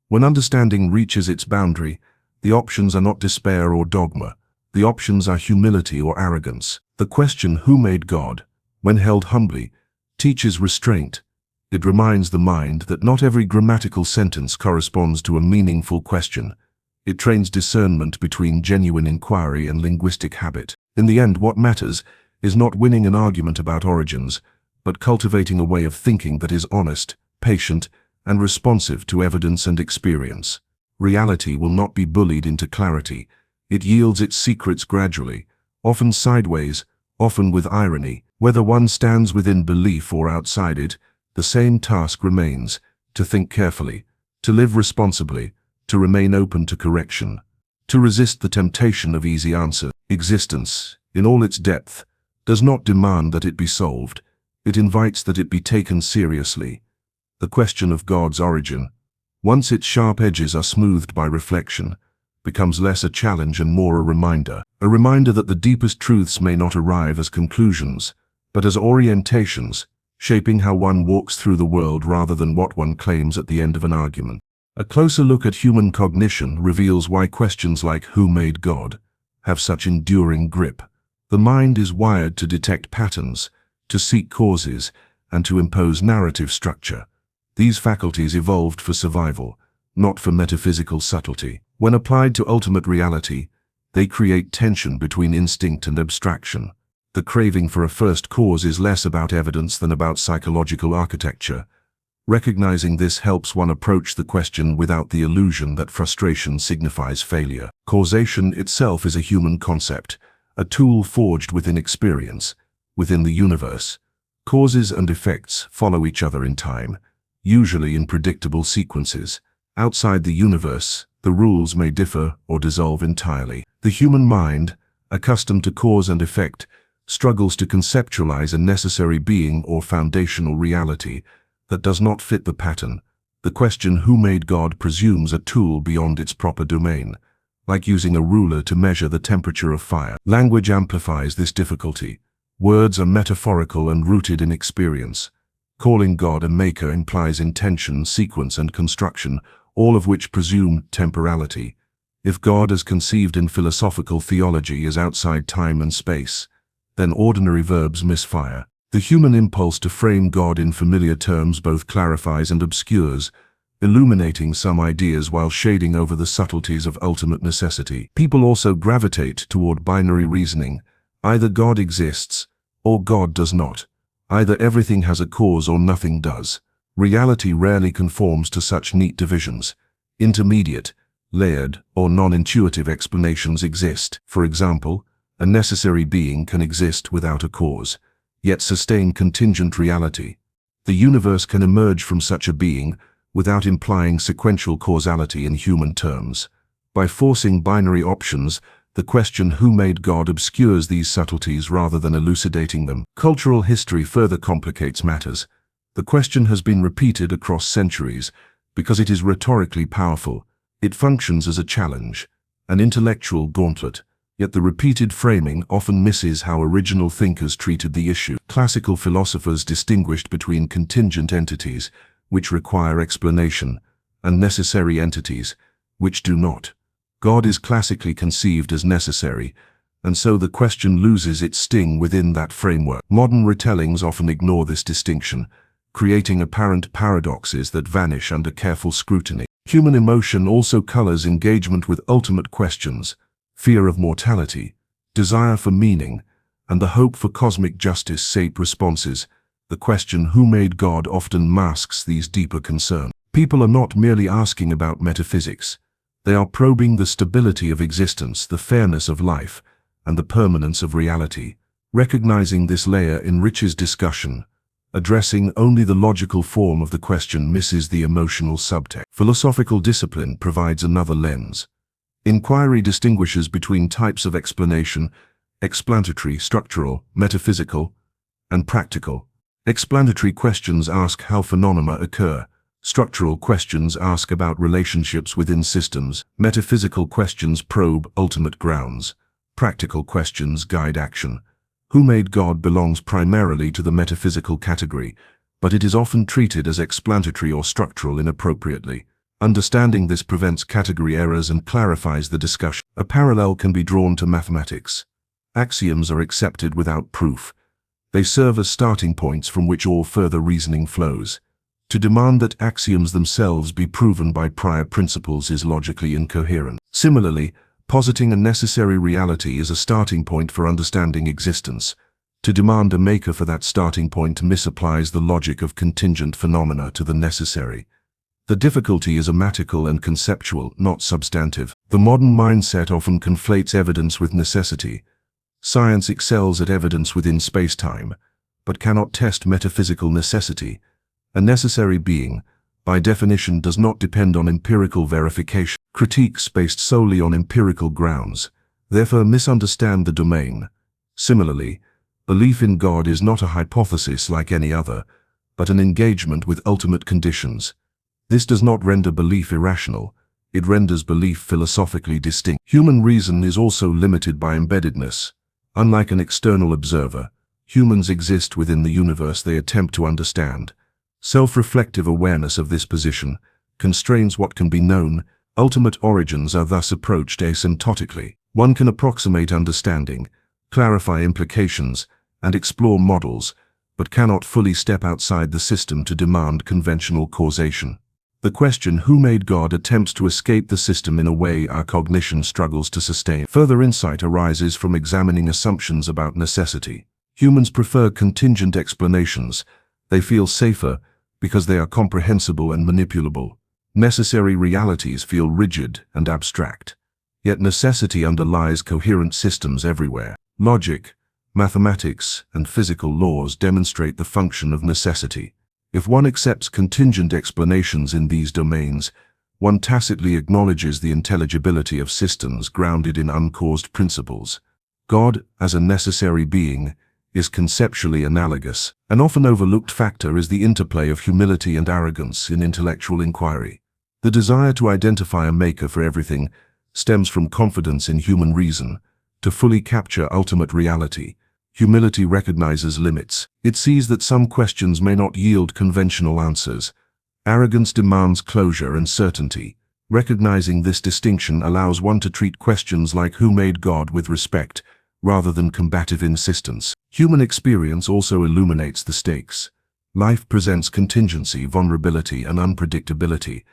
When understanding reaches its boundary, the options are not despair or dogma. The options are humility or arrogance. The question, who made God, when held humbly, teaches restraint. It reminds the mind that not every grammatical sentence corresponds to a meaningful question. It trains discernment between genuine inquiry and linguistic habit. In the end, what matters is not winning an argument about origins, but cultivating a way of thinking that is honest, patient, and responsive to evidence and experience. Reality will not be bullied into clarity. It yields its secrets gradually, often sideways, often with irony. Whether one stands within belief or outside it, the same task remains: to think carefully, to live responsibly, to remain open to correction, to resist the temptation of easy answer. Existence, in all its depth, does not demand that it be solved. It invites that it be taken seriously. The question of God's origin, once its sharp edges are smoothed by reflection, becomes less a challenge and more a reminder that the deepest truths may not arrive as conclusions, but as orientations, shaping how one walks through the world rather than what one claims at the end of an argument. A closer look at human cognition reveals why questions like "who made God" have such enduring grip. The mind is wired to detect patterns, to seek causes, and to impose narrative structure. These faculties evolved for survival, not for metaphysical subtlety. When applied to ultimate reality, they create tension between instinct and abstraction. The craving for a first cause is less about evidence than about psychological architecture. Recognizing this helps one approach the question without the illusion that frustration signifies failure. Causation itself is a human concept, a tool forged within experience. Within the universe, causes and effects follow each other in time, usually in predictable sequences. Outside the universe, the rules may differ or dissolve entirely. The human mind, accustomed to cause and effect, struggles to conceptualize a necessary being or foundational reality that does not fit the pattern. The question "who made God" presumes a tool beyond its proper domain, like using a ruler to measure the temperature of fire. Language amplifies this difficulty. Words are metaphorical and rooted in experience. Calling God a maker implies intention, sequence, and construction, all of which presume temporality. If God as conceived in philosophical theology is outside time and space, then ordinary verbs misfire. The human impulse to frame God in familiar terms both clarifies and obscures, illuminating some ideas while shading over the subtleties of ultimate necessity. People also gravitate toward binary reasoning. Either God exists, or God does not. Either everything has a cause or nothing does. Reality rarely conforms to such neat divisions. Intermediate, layered, or non-intuitive explanations exist. For example, a necessary being can exist without a cause, yet sustain contingent reality. The universe can emerge from such a being without implying sequential causality in human terms. By forcing binary options, the question "who made God" obscures these subtleties rather than elucidating them. Cultural history further complicates matters. The question has been repeated across centuries because it is rhetorically powerful. It functions as a challenge, an intellectual gauntlet, yet the repeated framing often misses how original thinkers treated the issue. Classical philosophers distinguished between contingent entities, which require explanation, and necessary entities, which do not. God is classically conceived as necessary, and so the question loses its sting within that framework. Modern retellings often ignore this distinction, creating apparent paradoxes that vanish under careful scrutiny. Human emotion also colors engagement with ultimate questions: fear of mortality, desire for meaning, and the hope for cosmic justice shape responses. The question "who made God" often masks these deeper concerns. People are not merely asking about metaphysics. They are probing the stability of existence, the fairness of life, and the permanence of reality. Recognizing this layer enriches discussion. Addressing only the logical form of the question misses the emotional subtext. Philosophical discipline provides another lens. Inquiry distinguishes between types of explanation: explanatory, structural, metaphysical, and practical. Explanatory questions ask how phenomena occur. Structural questions ask about relationships within systems. Metaphysical questions probe ultimate grounds. Practical questions guide action. "Who made God" belongs primarily to the metaphysical category, but it is often treated as explanatory or structural inappropriately. Understanding this prevents category errors and clarifies the discussion. A parallel can be drawn to mathematics. Axioms are accepted without proof. They serve as starting points from which all further reasoning flows. To demand that axioms themselves be proven by prior principles is logically incoherent. Similarly, positing a necessary reality is a starting point for understanding existence. To demand a maker for that starting point misapplies the logic of contingent phenomena to the necessary. The difficulty is ammatical and conceptual, not substantive. The modern mindset often conflates evidence with necessity. Science excels at evidence within space-time, but cannot test metaphysical necessity. A necessary being, by definition, does not depend on empirical verification. Critiques based solely on empirical grounds, therefore, misunderstand the domain. Similarly, belief in God is not a hypothesis like any other, but an engagement with ultimate conditions. This does not render belief irrational, it renders belief philosophically distinct. Human reason is also limited by embeddedness. Unlike an external observer, humans exist within the universe they attempt to understand. Self-reflective awareness of this position constrains what can be known. Ultimate origins are thus approached asymptotically. One can approximate understanding, clarify implications, and explore models, but cannot fully step outside the system to demand conventional causation. The question "who made God" attempts to escape the system in a way our cognition struggles to sustain. Further insight arises from examining assumptions about necessity. Humans prefer contingent explanations. They feel safer because they are comprehensible and manipulable. Necessary realities feel rigid and abstract. Yet necessity underlies coherent systems everywhere. Logic, mathematics, and physical laws demonstrate the function of necessity. If one accepts contingent explanations in these domains, one tacitly acknowledges the intelligibility of systems grounded in uncaused principles. God, as a necessary being, is conceptually analogous. An often overlooked factor is the interplay of humility and arrogance in intellectual inquiry. The desire to identify a maker for everything stems from confidence in human reason. To fully capture ultimate reality, humility recognizes limits. It sees that some questions may not yield conventional answers. Arrogance demands closure and certainty. Recognizing this distinction allows one to treat questions like who made God with respect, rather than combative insistence. Human experience also illuminates the stakes. Life presents contingency, vulnerability, and unpredictability.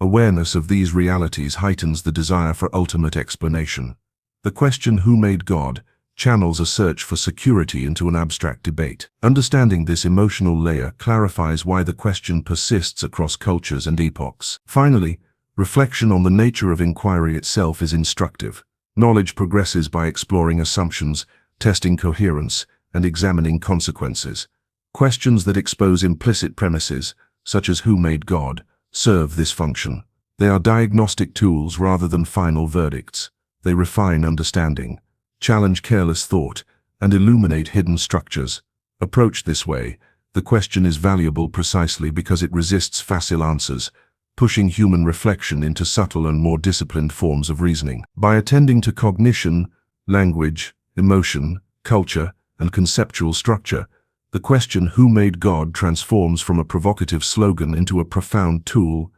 Awareness of these realities heightens the desire for ultimate explanation. The question who made God channels a search for security into an abstract debate. Understanding this emotional layer clarifies why the question persists across cultures and epochs. Finally, reflection on the nature of inquiry itself is instructive. Knowledge progresses by exploring assumptions, testing coherence, and examining consequences. Questions that expose implicit premises, such as who made God, serve this function. They are diagnostic tools rather than final verdicts. They refine understanding, challenge careless thought, and illuminate hidden structures. Approached this way, the question is valuable precisely because it resists facile answers, pushing human reflection into subtle and more disciplined forms of reasoning. By attending to cognition, language, emotion, culture, and conceptual structure, the question who made God transforms from a provocative slogan into a profound tool.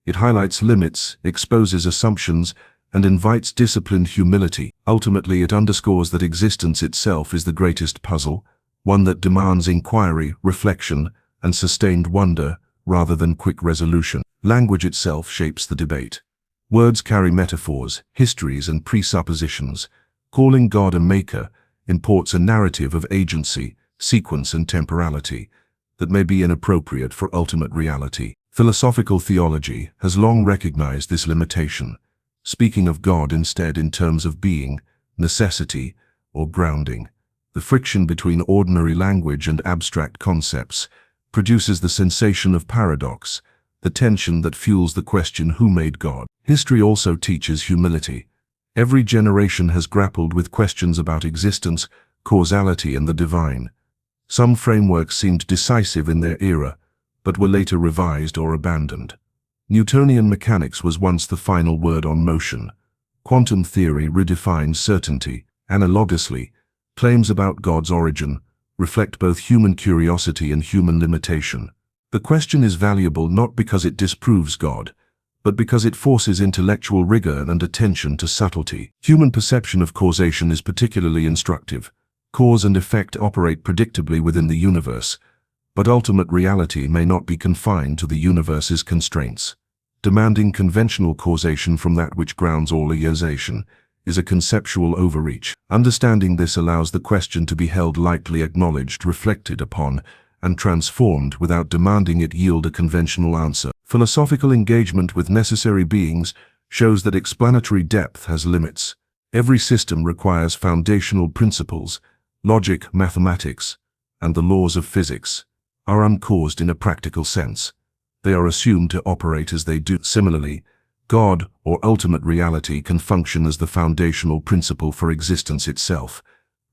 It highlights limits, exposes assumptions, and invites disciplined humility. Ultimately, it underscores that existence itself is the greatest puzzle, one that demands inquiry, reflection, and sustained wonder rather than quick resolution. Language itself shapes the debate. Words carry metaphors, histories, and presuppositions. Calling God a maker imports a narrative of agency, sequence, and temporality that may be inappropriate for ultimate reality. Philosophical theology has long recognized this limitation, speaking of God instead in terms of being, necessity, or grounding. The friction between ordinary language and abstract concepts produces the sensation of paradox, the tension that fuels the question who made God. History also teaches humility. Every generation has grappled with questions about existence, causality, and the divine. Some frameworks seemed decisive in their era, but were later revised or abandoned. Newtonian mechanics was once the final word on motion. Quantum theory redefines certainty. Analogously, claims about God's origin reflect both human curiosity and human limitation. The question is valuable not because it disproves God, but because it forces intellectual rigor and attention to subtlety. Human perception of causation is particularly instructive. Cause and effect operate predictably within the universe, but ultimate reality may not be confined to the universe's constraints. Demanding conventional causation from that which grounds all causation is a conceptual overreach. Understanding this allows the question to be held lightly, acknowledged, reflected upon, and transformed without demanding it yield a conventional answer. Philosophical engagement with necessary beings shows that explanatory depth has limits. Every system requires foundational principles. Logic, mathematics, and the laws of physics are uncaused in a practical sense. They are assumed to operate as they do. Similarly, God, or ultimate reality, can function as the foundational principle for existence itself.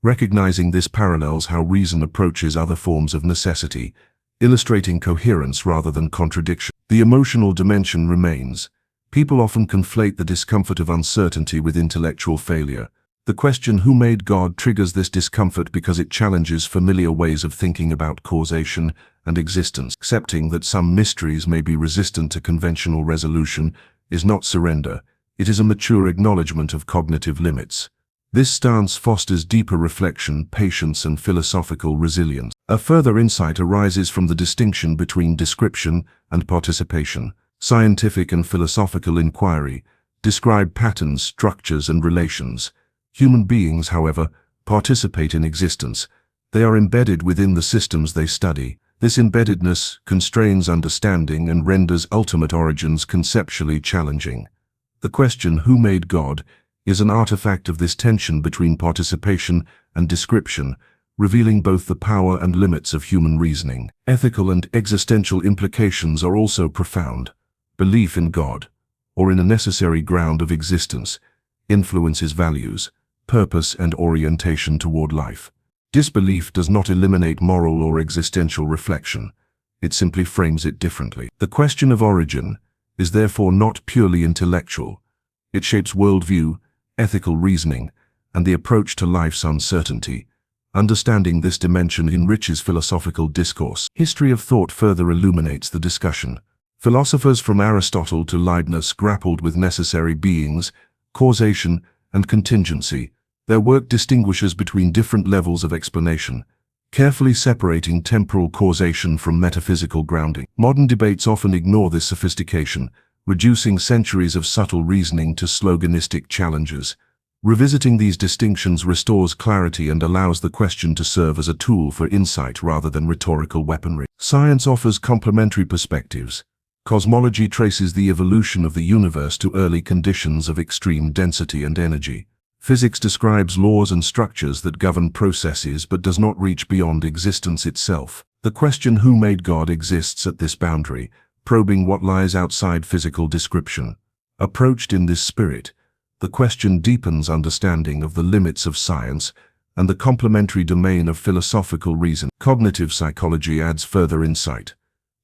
Recognizing this parallels how reason approaches other forms of necessity, illustrating coherence rather than contradiction. The emotional dimension remains. People often conflate the discomfort of uncertainty with intellectual failure. The question who made God triggers this discomfort because it challenges familiar ways of thinking about causation and existence. Accepting that some mysteries may be resistant to conventional resolution is not surrender, it is a mature acknowledgement of cognitive limits. This stance fosters deeper reflection, patience, and philosophical resilience. A further insight arises from the distinction between description and participation. Scientific and philosophical inquiry describe patterns, structures, and relations. Human beings, however, participate in existence. They are embedded within the systems they study. This embeddedness constrains understanding and renders ultimate origins conceptually challenging. The question, who made God, is an artifact of this tension between participation and description, revealing both the power and limits of human reasoning. Ethical and existential implications are also profound. Belief in God, or in a necessary ground of existence, influences values, purpose, and orientation toward life. Disbelief does not eliminate moral or existential reflection. It simply frames it differently. The question of origin is therefore not purely intellectual. It shapes worldview, ethical reasoning, and the approach to life's uncertainty. Understanding this dimension enriches philosophical discourse. History of thought further illuminates the discussion. Philosophers from Aristotle to Leibniz grappled with necessary beings, causation, and contingency. Their work distinguishes between different levels of explanation, carefully separating temporal causation from metaphysical grounding. Modern debates often ignore this sophistication, reducing centuries of subtle reasoning to sloganistic challenges. Revisiting these distinctions restores clarity and allows the question to serve as a tool for insight rather than rhetorical weaponry. Science offers complementary perspectives. Cosmology traces the evolution of the universe to early conditions of extreme density and energy. Physics describes laws and structures that govern processes but does not reach beyond existence itself. The question, who made God, exists at this boundary, probing what lies outside physical description. Approached in this spirit, the question deepens understanding of the limits of science and the complementary domain of philosophical reason. Cognitive psychology adds further insight.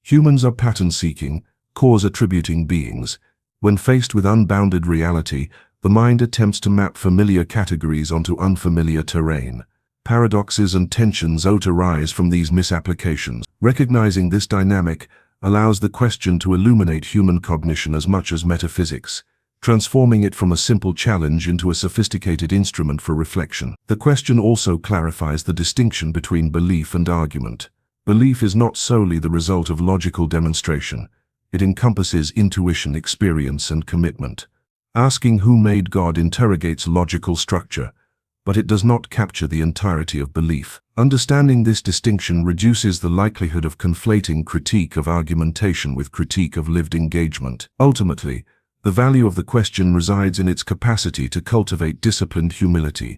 Humans are pattern-seeking, cause-attributing beings. When faced with unbounded reality, the mind attempts to map familiar categories onto unfamiliar terrain. Paradoxes and tensions arise from these misapplications. Recognizing this dynamic allows the question to illuminate human cognition as much as metaphysics, transforming it from a simple challenge into a sophisticated instrument for reflection. The question also clarifies the distinction between belief and argument. Belief is not solely the result of logical demonstration. It encompasses intuition, experience, and commitment. Asking who made God interrogates logical structure, but it does not capture the entirety of belief. Understanding this distinction reduces the likelihood of conflating critique of argumentation with critique of lived engagement. Ultimately, the value of the question resides in its capacity to cultivate disciplined humility,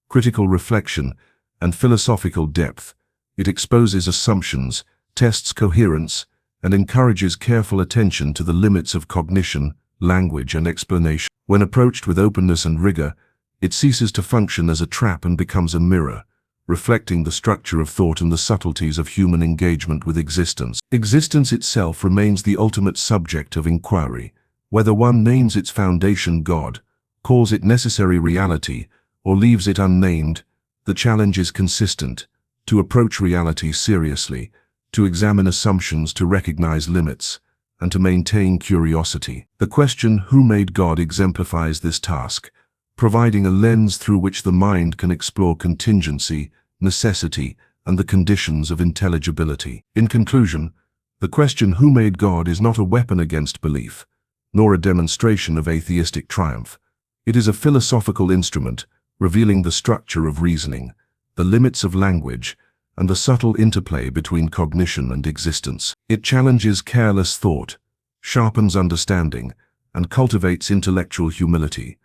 critical reflection, and philosophical depth. It exposes assumptions, tests coherence, and encourages careful attention to the limits of cognition, language, and explanation. When approached with openness and rigor, it ceases to function as a trap and becomes a mirror, reflecting the structure of thought and the subtleties of human engagement with existence. Existence itself remains the ultimate subject of inquiry. Whether one names its foundation God, calls it necessary reality, or leaves it unnamed, the challenge is consistent: to approach reality seriously, to examine assumptions, to recognize limits, and to maintain curiosity. The question, who made God, exemplifies this task, providing a lens through which the mind can explore contingency, necessity, and the conditions of intelligibility. In conclusion, the question, who made God, is not a weapon against belief, nor a demonstration of atheistic triumph. It is a philosophical instrument, revealing the structure of reasoning, the limits of language, and the subtle interplay between cognition and existence. It challenges careless thought, sharpens understanding, and cultivates intellectual humility.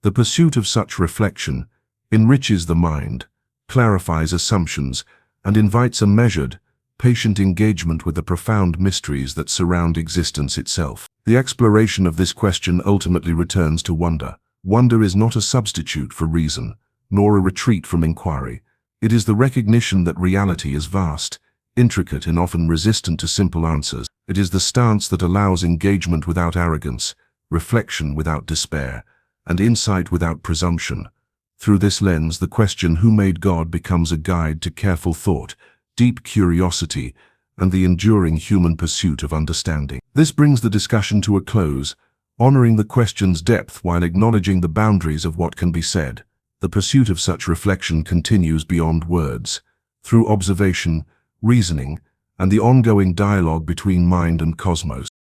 The pursuit of such reflection enriches the mind, clarifies assumptions, and invites a measured, patient engagement with the profound mysteries that surround existence itself. The exploration of this question ultimately returns to wonder. Wonder is not a substitute for reason, nor a retreat from inquiry. It is the recognition that reality is vast, intricate, and often resistant to simple answers. It is the stance that allows engagement without arrogance, reflection without despair, and insight without presumption. Through this lens, the question, who made God, becomes a guide to careful thought, deep curiosity, and the enduring human pursuit of understanding. This brings the discussion to a close, honoring the question's depth while acknowledging the boundaries of what can be said. The pursuit of such reflection continues beyond words, through observation, reasoning, and the ongoing dialogue between mind and cosmos.